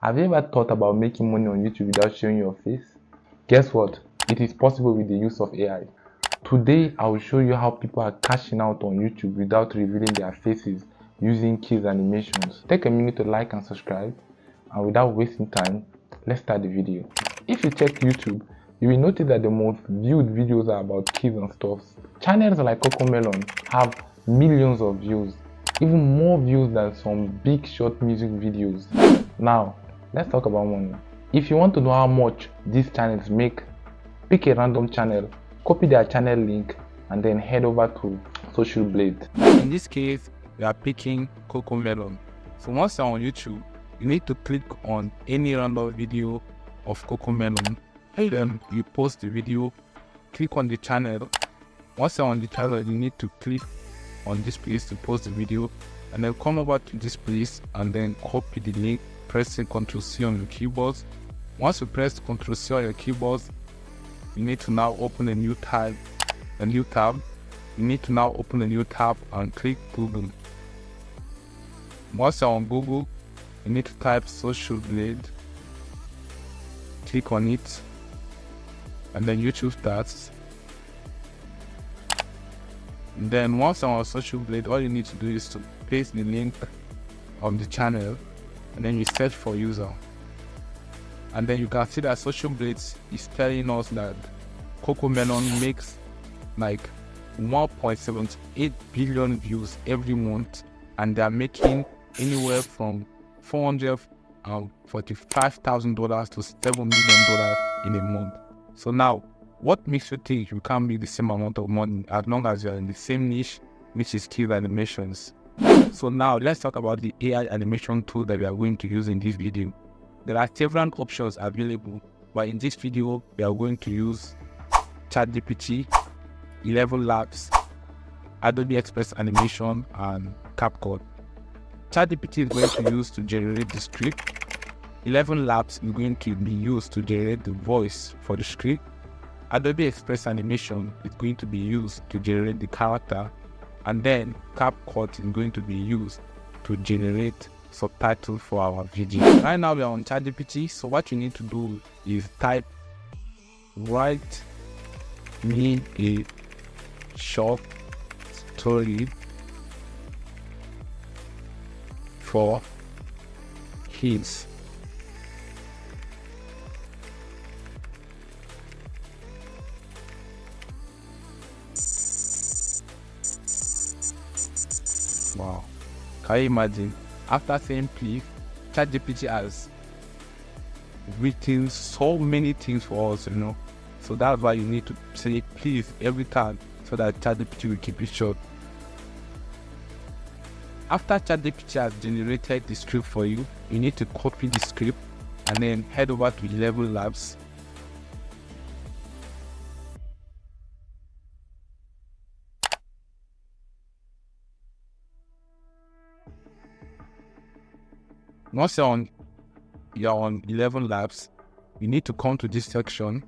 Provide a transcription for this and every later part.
Have you ever thought about making money on YouTube without showing your face? Guess what? It is possible with the use of AI. Today, I will show you how people are cashing out on YouTube without revealing their faces using keys animations. Take a minute to like and subscribe, and without wasting time, let's start the video. If you check YouTube, you will notice that the most viewed videos are about keys and stuffs. Channels like Cocomelon have millions of views, even more views than some big short music videos. Now, let's talk about money. If you want to know how much these channels make, pick a random channel, copy their channel link, and then head over to Social Blade. In this case, we are picking Cocomelon. So once you're on YouTube, you need to click on any random video of Cocomelon. Then you post the video, click on the channel. Once you're on the channel, you need to click on this place to post the video, and then come over to this place and then copy the link, pressing Ctrl+C on your keyboard. Once you press Ctrl+C on your keyboard, you need to now open a new tab. You need to now open a new tab and click Google. Once you're on Google, you need to type Social Blade, click on it, and then YouTube starts. And then once you're on Social Blade, all you need to do is to paste the link of the channel, and then you search for user. And then you can see that Social Blade is telling us that Cocomelon makes like 1.78 billion views every month, and they're making anywhere from $445,000 to $7 million in a month. So now, what makes you think you can't make the same amount of money as long as you're in the same niche, which is keys animations? So now let's talk about the AI animation tool that we are going to use in this video. There are several options available, but in this video we are going to use ChatGPT, 11 Labs, Adobe Express Animation, and CapCut. ChatGPT is going to use to generate the script. 11 Labs is going to be used to generate the voice for the script. Adobe Express Animation is going to be used to generate the character, and then CapCut is going to be used to generate subtitles for our video. Right now we are on ChatGPT, so what you need to do is type, write me a short story for kids. Wow, can you imagine? After saying please, ChatGPT has written so many things for us, So that's why you need to say please every time, so that ChatGPT will keep it short. After ChatGPT has generated the script for you, you need to copy the script and then head over to 11 Labs. Once you're on 11 Labs, you need to come to this section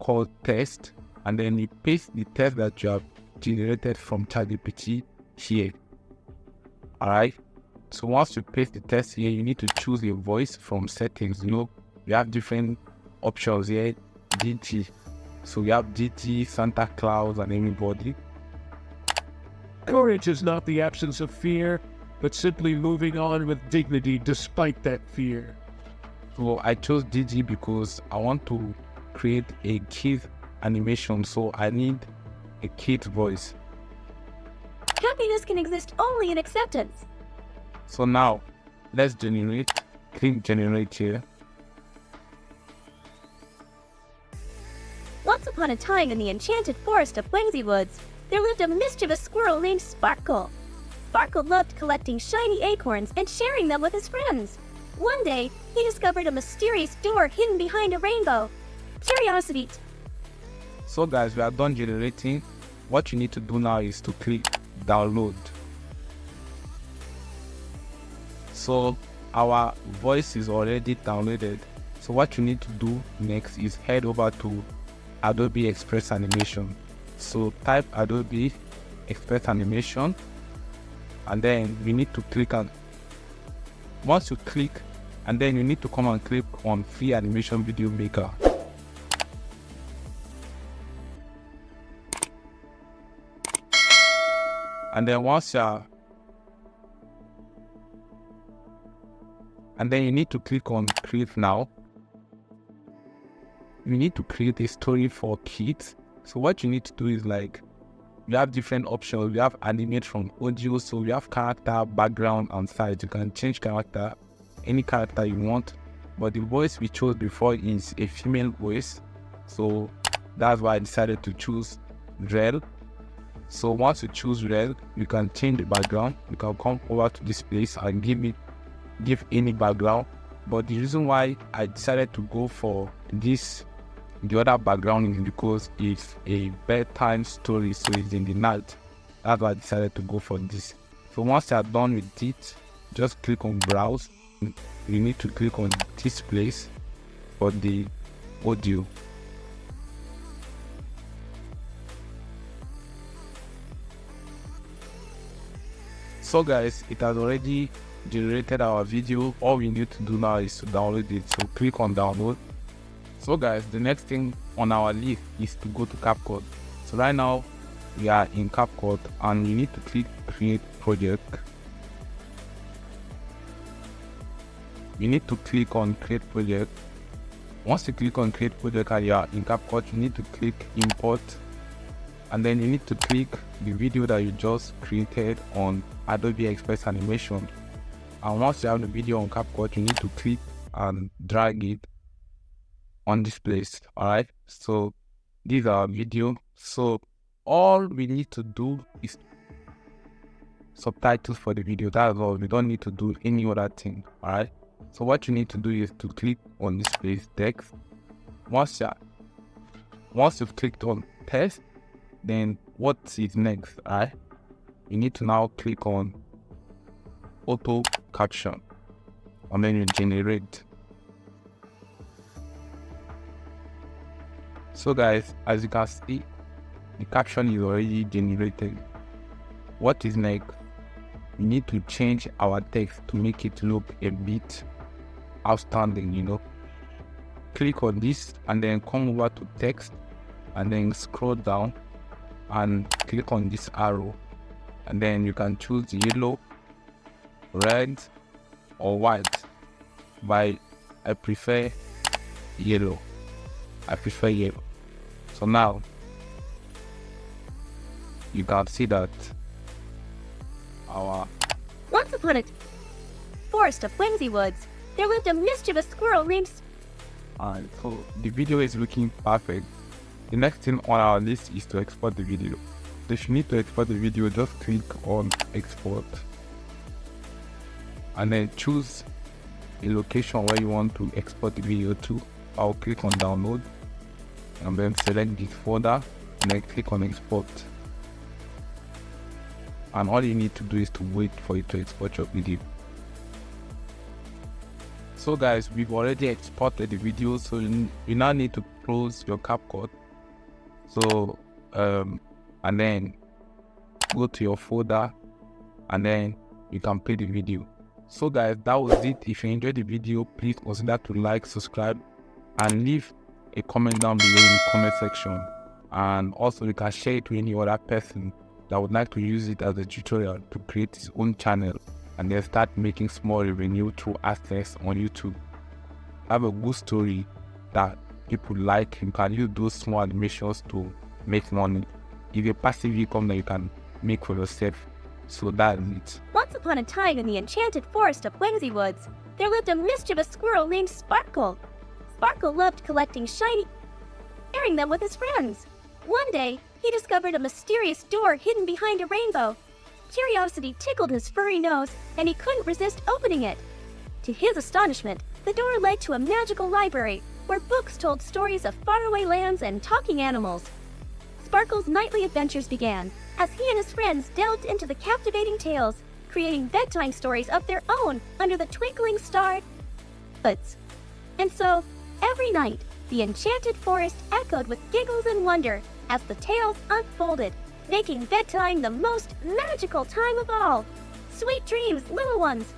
called test, and then you paste the test that you have generated from ChatGPT here. Alright, so once you paste the test here, you need to choose a voice from settings. We have different options here. DT, so we have DT, Santa Claus, and anybody. Courage is not the absence of fear, but simply moving on with dignity despite that fear. So I chose DG because I want to create a kid animation, so I need a kid voice. Happiness can exist only in acceptance. So now, let's generate. Click generate here. Once upon a time in the enchanted forest of Wangsy Woods, there lived a mischievous squirrel named Sparkle. Sparkle loved collecting shiny acorns and sharing them with his friends. One day, he discovered a mysterious door hidden behind a rainbow. Curiosity. So guys, we are done generating. What you need to do now is to click download. So our voice is already downloaded. So what you need to do next is head over to Adobe Express Animation. So type Adobe Express Animation, and then we need to click on. Once you click, and then you need to come and click on free animation video maker. And then you need to click on create now. You need to create a story for kids. So what you need to do is, like, you have different options. We have animate from audio, so we have character, background, and size. You can change character, any character you want, but the voice we chose before is a female voice, so that's why I decided to choose Rel. So once you choose Rel, you can change the background. You can come over to this place and give any background. But the reason why I decided to go for the other background, is because it's a bedtime story, so it's in the night. That's why I decided to go for this. So once you are done with it, just click on browse. You need to click on this place for the audio. So guys, it has already generated our video. All we need to do now is to download it, so click on download. So guys, the next thing on our list is to go to CapCut. So right now we are in CapCut, and you need to click create project. You need to click on create project. Once you click on create project and you are in CapCut, you need to click import, and then you need to click the video that you just created on Adobe Express Animation. And once you have the video on CapCut, you need to click and drag it on this place. Alright, so this is our video. So all we need to do is subtitles for the video. That's all. We don't need to do any other thing. Alright, so what you need to do is to click on this place, text. Once you've clicked on text, then what is next? Alright, you need to now click on auto caption, and then you generate. So guys, as you can see, the caption is already generated. What is next? We need to change our text to make it look a bit outstanding, you know. Click on this and then come over to text, and then scroll down and click on this arrow, and then you can choose yellow, red, or white. I prefer yellow. So now you can see that our Once upon a forest of whimsy woods, there lived a mischievous squirrel named so the video is looking perfect. The next thing on our list is to export the video. So if you need to export the video, just click on export, and then choose a location where you want to export the video to. I'll click on download, and then select this folder, and then click on export. And all you need to do is to wait for it to export your video. So guys, we've already exported the video, so you now need to close your CapCut. So and then go to your folder, and then you can play the video. So guys, that was it. If you enjoyed the video, please consider to like, subscribe, and leave a comment down below in the comment section. And also you can share it to any other person that would like to use it as a tutorial to create his own channel and then start making small revenue through AdSense on YouTube. Have a good story that people like. You can use those small animations to make money. It's a passive income that you can make for yourself. So that's it. Once upon a time in the enchanted forest of Whimsy Woods, there lived a mischievous squirrel named Sparkle. Sparkle loved collecting shiny, sharing them with his friends. One day, he discovered a mysterious door hidden behind a rainbow. Curiosity tickled his furry nose, and he couldn't resist opening it. To his astonishment, the door led to a magical library where books told stories of faraway lands and talking animals. Sparkle's nightly adventures began as he and his friends delved into the captivating tales, creating bedtime stories of their own under the twinkling star hoods. And so, every night, the enchanted forest echoed with giggles and wonder as the tales unfolded, making bedtime the most magical time of all. Sweet dreams, little ones!